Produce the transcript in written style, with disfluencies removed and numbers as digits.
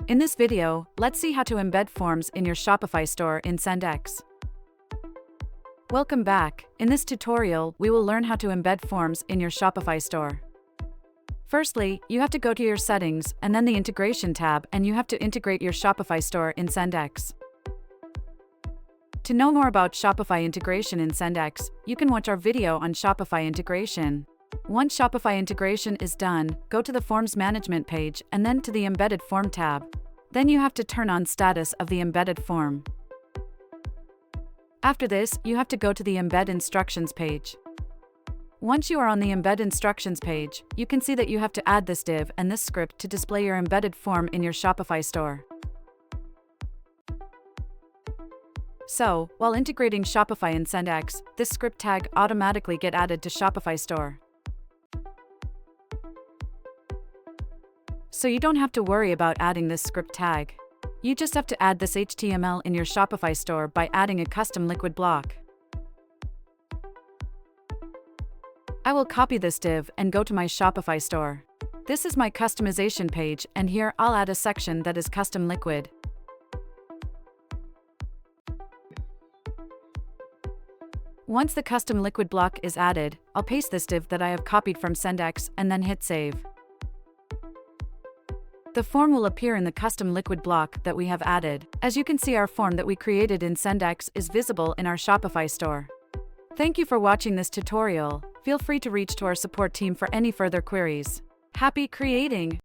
In this video, let's see how to embed forms in your Shopify store in SendX. Welcome back. In this tutorial, we will learn how to embed forms in your Shopify store. Firstly, you have to go to your settings and then the integration tab, and you have to integrate your Shopify store in SendX. To know more about Shopify integration in SendX, you can watch our video on Shopify integration. Once Shopify integration is done, go to the Forms Management page and then to the Embedded Form tab. Then you have to turn on Status of the embedded form. After this, you have to go to the Embed Instructions page. Once you are on the Embed Instructions page, you can see that you have to add this div and this script to display your embedded form in your Shopify store. So, while integrating Shopify in SendX, this script tag automatically get added to Shopify store. So you don't have to worry about adding this script tag. You just have to add this HTML in your Shopify store by adding a custom liquid block. I will copy this div and go to my Shopify store. This is my customization page, and here I'll add a section that is custom liquid. Once the custom liquid block is added, I'll paste this div that I have copied from SendX and then hit save. The form will appear in the custom liquid block that we have added. As you can see, our form that we created in SendX is visible in our Shopify store. Thank you for watching this tutorial. Feel free to reach to our support team for any further queries. Happy creating!